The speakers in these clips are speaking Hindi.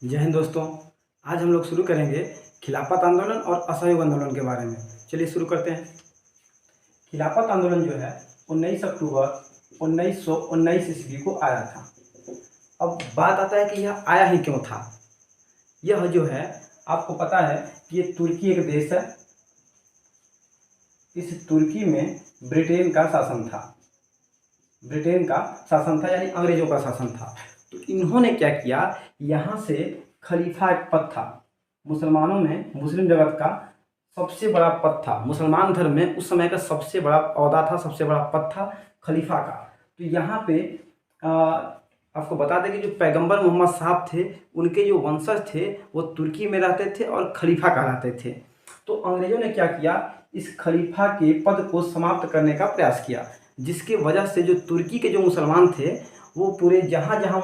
जय हिंद दोस्तों। आज हम लोग शुरू करेंगे खिलाफत आंदोलन और असहयोग आंदोलन के बारे में। चलिए शुरू करते हैं। खिलाफत आंदोलन जो है 19 अक्टूबर 1919 ईस्वी को आया था। अब बात आता है कि यह आया ही क्यों था। यह जो है आपको पता है कि ये तुर्की एक देश है। इस तुर्की में ब्रिटेन का शासन था। यानी अंग्रेजों का शासन था। तो इन्होंने क्या किया, यहाँ से खलीफा एक पद था। मुसलमानों में मुस्लिम जगत का सबसे बड़ा पद था। मुसलमान धर्म में उस समय का सबसे बड़ा ओहदा था, सबसे बड़ा पद था खलीफा का। तो यहाँ पे आपको बता दें कि जो पैगंबर मोहम्मद साहब थे, उनके जो वंशज थे वो तुर्की में रहते थे और खलीफा कहलाते थे। तो अंग्रेजों ने क्या किया, इस खलीफा के पद को समाप्त करने का प्रयास किया, जिसकी वजह से जो तुर्की के जो मुसलमान थे वो पूरे जहाँ जहाँ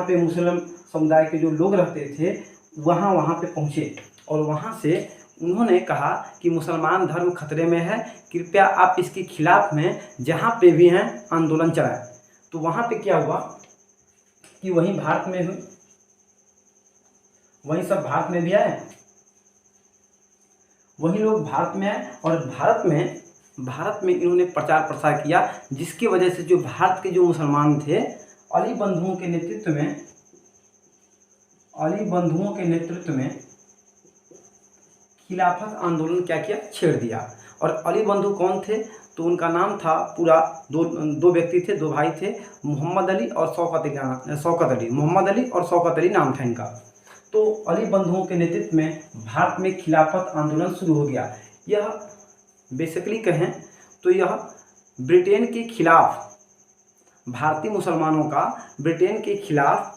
पे मुस्लिम समुदाय के जो लोग रहते थे वहाँ पे पहुँचे। और वहाँ से उन्होंने कहा कि मुसलमान धर्म खतरे में है, कृपया आप इसके खिलाफ में जहाँ पे भी हैं आंदोलन चलाएं। तो वहाँ पे क्या हुआ कि वहीं भारत में हुई, वहीं सब भारत में भी आए, वही लोग भारत में आए और भारत में इन्होंने प्रचार प्रसार किया, जिसकी वजह से जो भारत के जो मुसलमान थे अली बंधुओं के नेतृत्व में खिलाफत आंदोलन क्या किया, छेड़ दिया। और अली बंधु कौन थे, तो उनका नाम था पूरा दो व्यक्ति थे, दो भाई थे, मोहम्मद अली और शौकत अली नाम था इनका। तो अली बंधुओं के नेतृत्व में भारत में खिलाफत आंदोलन शुरू हो गया। यह बेसिकली कहें तो यह ब्रिटेन के खिलाफ, भारतीय मुसलमानों का ब्रिटेन के खिलाफ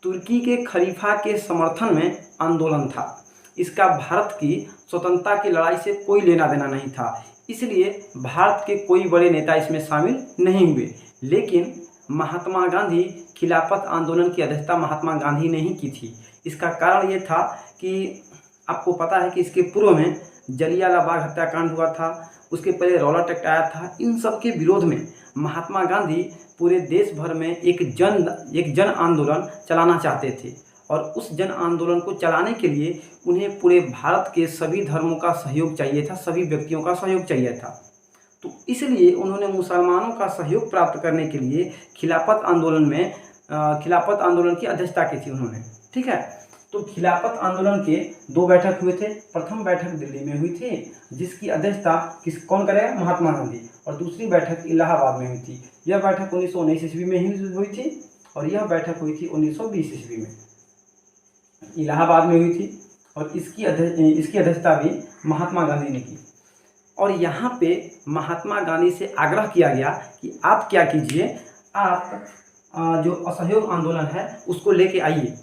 तुर्की के खलीफा के समर्थन में आंदोलन था। इसका भारत की स्वतंत्रता की लड़ाई से कोई लेना देना नहीं था, इसलिए भारत के कोई बड़े नेता इसमें शामिल नहीं हुए। लेकिन महात्मा गांधी, खिलाफत आंदोलन की अध्यक्षता महात्मा गांधी ने ही की थी। इसका कारण ये था कि आपको पता है कि इसके पूर्व में जलियांवाला बाग हत्याकांड हुआ था, उसके पहले रॉलेट एक्ट आया था। इन सब के विरोध में महात्मा गांधी पूरे देश भर में एक जन आंदोलन चलाना चाहते थे। और उस जन आंदोलन को चलाने के लिए उन्हें पूरे भारत के सभी धर्मों का सहयोग चाहिए था, सभी व्यक्तियों का सहयोग चाहिए था। तो इसलिए उन्होंने मुसलमानों का सहयोग प्राप्त करने के लिए खिलाफत आंदोलन की अध्यक्षता की थी उन्होंने। ठीक है, तो खिलाफत आंदोलन के दो बैठक हुए थे। प्रथम बैठक दिल्ली में हुई थी, जिसकी अध्यक्षता कौन करेगा, महात्मा गांधी। और दूसरी बैठक इलाहाबाद में हुई थी। यह बैठक 1919 ईस्वी में ही हुई थी और यह बैठक हुई थी 1920 ईस्वी में, इलाहाबाद में हुई थी। और इसकी अध्यक्षता भी महात्मा गांधी ने की। और यहाँ पे महात्मा गांधी से आग्रह किया गया कि आप क्या कीजिए, आप जो असहयोग आंदोलन है उसको लेके आइए,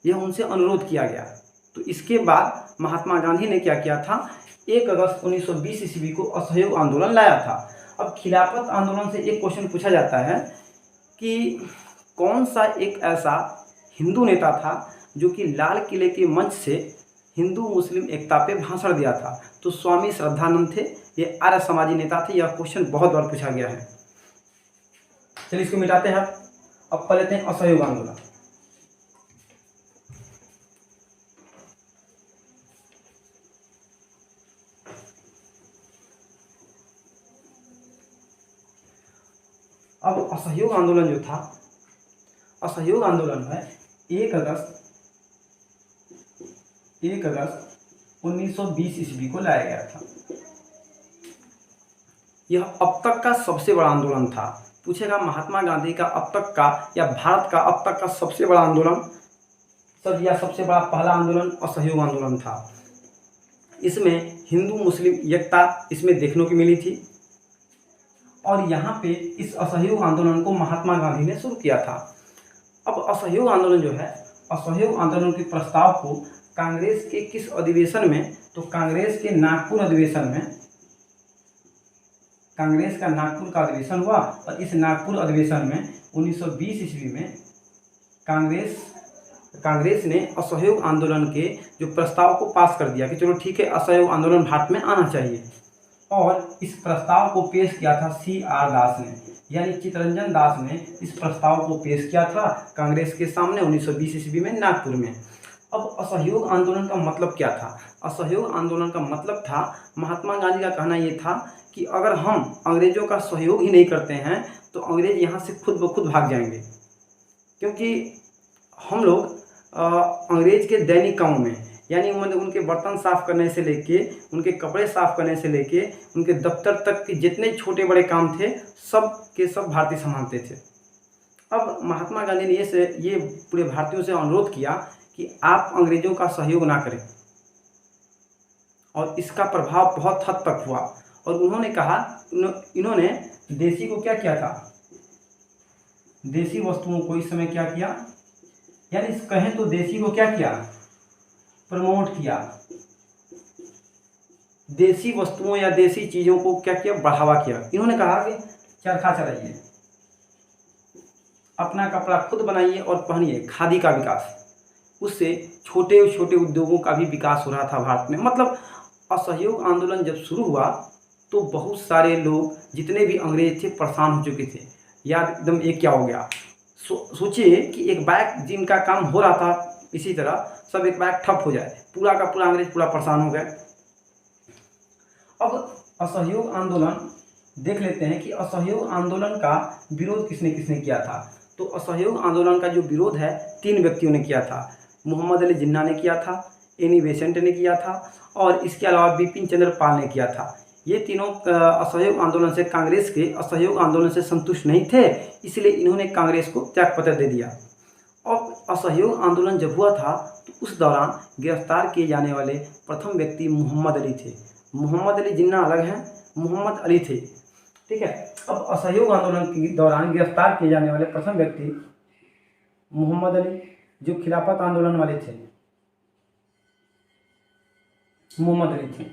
यह उनसे अनुरोध किया गया। तो इसके बाद महात्मा गांधी ने क्या किया था, 1 अगस्त 1920 ईस्वी को असहयोग आंदोलन लाया था। अब खिलाफत आंदोलन से एक क्वेश्चन पूछा जाता है कि कौन सा एक ऐसा हिंदू नेता था जो कि लाल किले के मंच से हिंदू मुस्लिम एकता पे भाषण दिया था। तो स्वामी श्रद्धानंद थे, ये आर्य समाजी नेता थे। यह क्वेश्चन बहुत बार पूछा गया है। चलिए इसको मिटाते हैं। अब पढ़ लेते हैं असहयोग आंदोलन। अब असहयोग आंदोलन जो था, असहयोग आंदोलन है 1 अगस्त 1920 ईस्वी को लाया गया था। यह अब तक का सबसे बड़ा आंदोलन था। पूछेगा महात्मा गांधी का अब तक का या भारत का अब तक का सबसे बड़ा आंदोलन या सबसे बड़ा पहला आंदोलन असहयोग आंदोलन था। इसमें हिंदू मुस्लिम एकता इसमें देखने को मिली थी। और यहाँ पे इस असहयोग आंदोलन को महात्मा गांधी ने शुरू किया था। अब असहयोग आंदोलन जो है, असहयोग आंदोलन के प्रस्ताव को कांग्रेस के किस अधिवेशन में, तो कांग्रेस के नागपुर अधिवेशन में, कांग्रेस का नागपुर का अधिवेशन हुआ। और इस नागपुर अधिवेशन में 1920 ईस्वी में कांग्रेस ने असहयोग आंदोलन के जो प्रस्ताव को पास कर दिया कि चलो ठीक है, असहयोग आंदोलन भारत में आना चाहिए। और इस प्रस्ताव को पेश किया था CR दास ने। यानी चित्तरंजन दास ने इस प्रस्ताव को पेश किया था कांग्रेस के सामने 1920 ईस्वी में नागपुर में। अब असहयोग आंदोलन का मतलब क्या था? असहयोग आंदोलन का मतलब था, महात्मा गांधी का कहना ये था कि अगर हम अंग्रेजों का सहयोग ही नहीं करते हैं तो अंग्रेज यहाँ से खुद ब खुद भाग जाएंगे, क्योंकि हम लोग अंग्रेज के दैनिक कामों में, यानी उनके बर्तन साफ करने से लेके, उनके कपड़े साफ करने से लेके, उनके दफ्तर तक के जितने छोटे बड़े काम थे सब के सब भारतीय संभालते थे। अब महात्मा गांधी ने ये पूरे भारतीयों से अनुरोध किया कि आप अंग्रेजों का सहयोग ना करें, और इसका प्रभाव बहुत हद तक हुआ। और उन्होंने कहा, इन्होंने देसी को क्या किया था, देसी वस्तुओं को इस समय क्या किया, यानी कहें तो देसी को क्या किया, प्रमोट किया। देसी वस्तुओं या देसी चीज़ों को क्या किया, बढ़ावा किया। इन्होंने कहा कि चरखा चलाइए, अपना कपड़ा खुद बनाइए और पहनिए, खादी का विकास। उससे छोटे छोटे उद्योगों का भी विकास हो रहा था भारत में। मतलब असहयोग आंदोलन जब शुरू हुआ तो बहुत सारे लोग, जितने भी अंग्रेज थे, परेशान हो चुके थे। यार एकदम एक क्या हो गया, सोचिए कि एक बैग जिनका काम हो रहा था इसी तरह, सब एक बैग ठप हो जाए, पूरा का पूरा अंग्रेज पूरा परेशान हो गए। अब असहयोग आंदोलन देख लेते हैं कि असहयोग आंदोलन का विरोध किसने किसने किया था। तो असहयोग आंदोलन का जो विरोध है 3 व्यक्तियों ने किया था। मोहम्मद अली जिन्ना ने किया था, एनी बेसेंट ने किया था, और इसके अलावा बिपिन चंद्र पाल ने किया था। ये तीनों असहयोग आंदोलन से, कांग्रेस के असहयोग आंदोलन से संतुष्ट नहीं थे, इसलिए इन्होंने कांग्रेस को त्यागपत्र दे दिया। और असहयोग आंदोलन जब हुआ था तो उस दौरान गिरफ्तार किए जाने वाले प्रथम व्यक्ति मोहम्मद अली थे। मोहम्मद अली जिन्ना अलग हैं, मोहम्मद अली थे, ठीक है। अब असहयोग आंदोलन के दौरान गिरफ्तार किए जाने वाले प्रथम व्यक्ति मोहम्मद अली, जो खिलाफत आंदोलन वाले थे, मोहम्मद अली थे।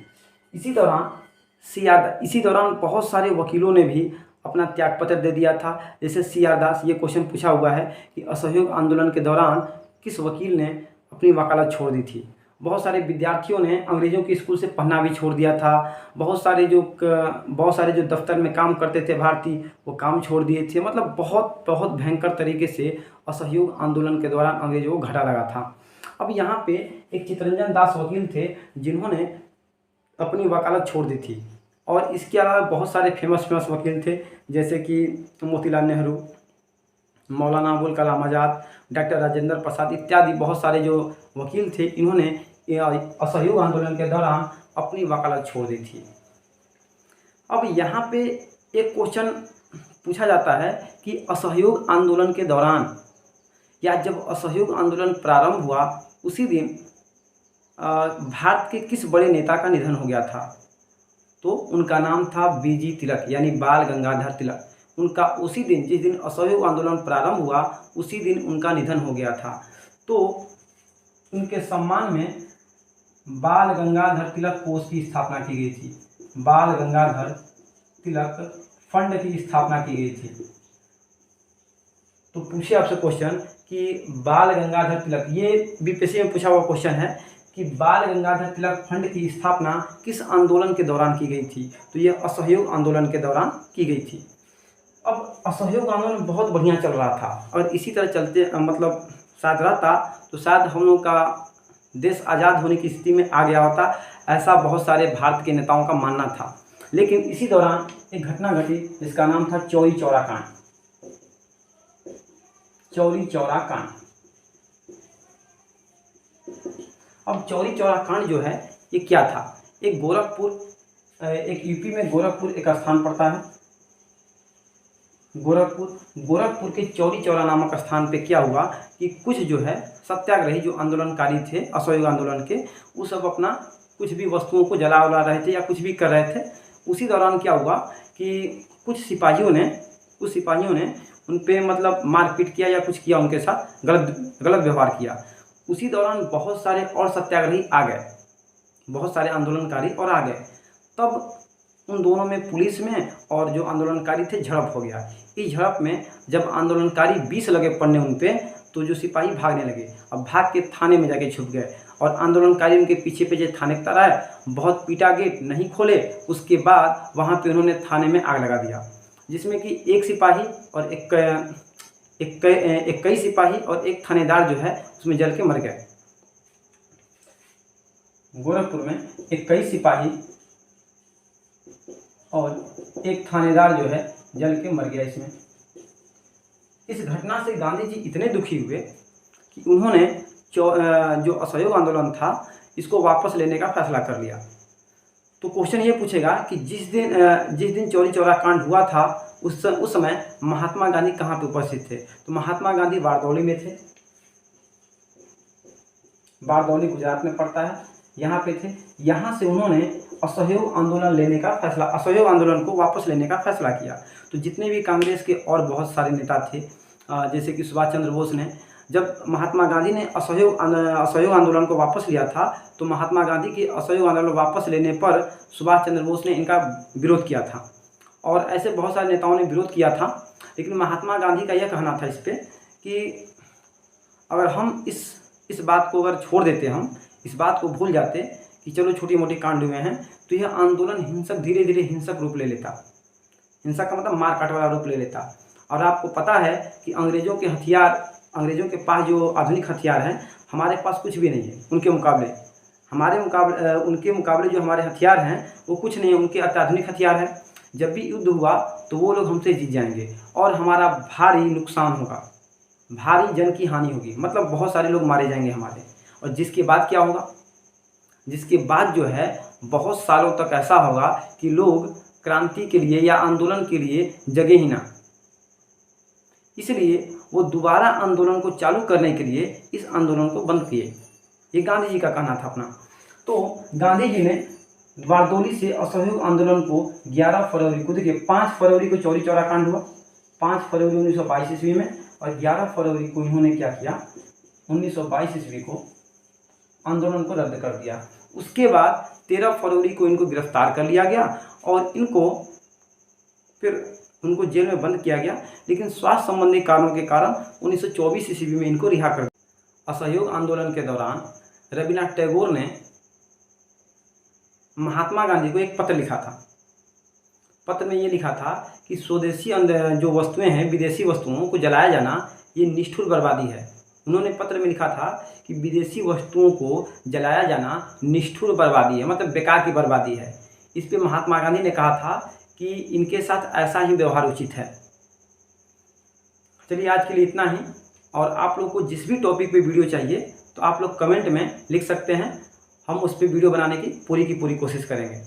इसी दौरान बहुत सारे वकीलों ने भी अपना त्यागपत्र दे दिया था। जैसे CR दास, ये क्वेश्चन पूछा हुआ है कि असहयोग आंदोलन के दौरान किस वकील ने अपनी वकालत छोड़ दी थी। बहुत सारे विद्यार्थियों ने अंग्रेज़ों के स्कूल से पढ़ना भी छोड़ दिया था। बहुत सारे जो दफ्तर में काम करते थे भारतीय, वो काम छोड़ दिए थे। मतलब बहुत बहुत भयंकर तरीके से असहयोग आंदोलन के दौरान अंग्रेज़ों को घाटा लगा था। अब यहाँ पे एक चित्तरंजन दास वकील थे जिन्होंने अपनी वकालत छोड़ दी थी, और इसके अलावा बहुत सारे फेमस वकील थे, जैसे कि मोतीलाल नेहरू, मौलाना अबुल कलाम आज़ाद, डॉक्टर राजेंद्र प्रसाद इत्यादि बहुत सारे जो वकील थे, इन्होंने असहयोग आंदोलन के दौरान अपनी वकालत छोड़ दी थी। अब यहाँ पे एक क्वेश्चन पूछा जाता है कि असहयोग आंदोलन के दौरान, या जब असहयोग आंदोलन प्रारंभ हुआ उसी दिन भारत के किस बड़े नेता का निधन हो गया था। तो उनका नाम था BG तिलक, यानी बाल गंगाधर तिलक। उनका उसी दिन, जिस दिन असहयोग आंदोलन प्रारंभ हुआ, उसी दिन उनका निधन हो गया था। तो उनके सम्मान में बाल गंगाधर तिलक कोष की स्थापना की गई थी। बाल गंगाधर तिलक फंड की स्थापना की गई थी। तो पूछिए आपसे क्वेश्चन कि बाल गंगाधर तिलक, ये BPSC में पूछा हुआ क्वेश्चन है कि बाल गंगाधर तिलक फंड की स्थापना किस आंदोलन के दौरान की गई थी। तो ये असहयोग आंदोलन के दौरान की गई थी। अब असहयोग आंदोलन बहुत बढ़िया चल रहा था, और इसी तरह चलते मतलब शायद रहता तो शायद हम लोग का देश आज़ाद होने की स्थिति में आ गया होता, ऐसा बहुत सारे भारत के नेताओं का मानना था। लेकिन इसी दौरान एक घटना घटी जिसका नाम था चौरी चौरा कांड। चौरी चौरा कांड। अब चौरी चौरा कांड जो है ये क्या था, एक यूपी में गोरखपुर एक स्थान पड़ता है। गोरखपुर के चौरी चौरा नामक स्थान पे क्या हुआ कि कुछ जो है सत्याग्रही जो आंदोलनकारी थे असहयोग आंदोलन के, वो सब अपना कुछ भी वस्तुओं को जला उला रहे थे या कुछ भी कर रहे थे। उसी दौरान क्या हुआ कि कुछ सिपाहियों ने उन पे मतलब मारपीट किया या कुछ किया, उनके साथ गलत व्यवहार किया। उसी दौरान बहुत सारे और सत्याग्रही आ गए, बहुत सारे आंदोलनकारी और आ गए। तब उन दोनों में, पुलिस में और जो आंदोलनकारी थे, झड़प हो गया। इस झड़प में जब आंदोलनकारी 20 लगे पड़ने उन पे, तो जो सिपाही भागने लगे। अब भाग के थाने में जाके छुप गए, और आंदोलनकारी उनके पीछे पीछे थाने की तरह बहुत पीटा, गेट नहीं खोले। उसके बाद वहाँ पे उन्होंने थाने में आग लगा दिया। जिसमें कि एक सिपाही और कई सिपाही और एक थानेदार जो है उसमें जल के मर गए। गोरखपुर में 21 सिपाही और एक थानेदार जो है जल के मर गया इसमें। इस घटना से गांधी जी इतने दुखी हुए कि उन्होंने जो असहयोग आंदोलन था इसको वापस लेने का फैसला कर लिया। तो क्वेश्चन ये पूछेगा कि जिस दिन चौरी चौरा कांड हुआ था उस समय महात्मा गांधी कहाँ पे उपस्थित थे? तो महात्मा गांधी बारदौली में थे। बारदौली गुजरात में पड़ता है, यहाँ पे थे। यहाँ से उन्होंने असहयोग आंदोलन को वापस लेने का फैसला किया। तो जितने भी कांग्रेस के और बहुत सारे नेता थे, जैसे कि सुभाष चंद्र बोस ने, जब महात्मा गांधी ने असहयोग आंदोलन को वापस लिया था तो महात्मा गांधी के असहयोग आंदोलन वापस लेने पर सुभाष चंद्र बोस ने इनका विरोध किया था और ऐसे बहुत सारे नेताओं ने विरोध किया था। लेकिन महात्मा गांधी का यह कहना था इस पर कि अगर हम इस बात को अगर छोड़ देते, हम इस बात को भूल जाते कि चलो छोटी मोटी कांड हुए हैं, तो यह आंदोलन धीरे धीरे हिंसक रूप ले लेता। हिंसा का मतलब मार काट वाला रूप ले लेता। और आपको पता है कि अंग्रेज़ों के पास जो आधुनिक हथियार हैं, हमारे पास कुछ भी नहीं है उनके मुकाबले जो हमारे हथियार हैं वो कुछ नहीं है, उनके अत्याधुनिक हथियार हैं। जब भी युद्ध हुआ तो वो लोग हमसे जीत जाएंगे और हमारा भारी नुकसान होगा, भारी जन की हानि होगी, मतलब बहुत सारे लोग मारे जाएंगे हमारे। और जिसके बाद क्या होगा? जिसके बाद जो है बहुत सालों तक ऐसा होगा कि लोग क्रांति के लिए या आंदोलन के लिए जगे ही ना। इसलिए वो दोबारा आंदोलन को चालू करने के लिए इस आंदोलन को बंद किए। ये गांधी जी का कहना था अपना। तो गांधी जी ने बारदौली से असहयोग आंदोलन को 11 फरवरी को, देखिए 5 फरवरी को चौरी चौरा कांड हुआ, 5 फरवरी 1922 ईस्वी में, और 11 फरवरी को इन्होंने क्या किया, 1922 ईस्वी को आंदोलन को रद्द कर दिया। उसके बाद 13 फरवरी को इनको गिरफ्तार कर लिया गया और उनको जेल में बंद किया गया। लेकिन स्वास्थ्य संबंधी कारणों के कारण 1924 ईस्वी में इनको रिहा कर दिया। असहयोग आंदोलन के दौरान रविन्द्रनाथ टैगोर ने महात्मा गांधी को एक पत्र लिखा था। पत्र में ये लिखा था कि स्वदेशी जो वस्तुएं हैं, विदेशी वस्तुओं को जलाया जाना ये निष्ठुर बर्बादी है। उन्होंने पत्र में लिखा था कि विदेशी वस्तुओं को जलाया जाना निष्ठुर बर्बादी है, मतलब बेकार की बर्बादी है। इस पे महात्मा गांधी ने कहा था कि इनके साथ ऐसा ही व्यवहार उचित है। चलिए आज के लिए इतना ही, और आप लोग को जिस भी टॉपिक पे वीडियो चाहिए तो आप लोग कमेंट में लिख सकते हैं, हम उस पर वीडियो बनाने की पूरी कोशिश करेंगे।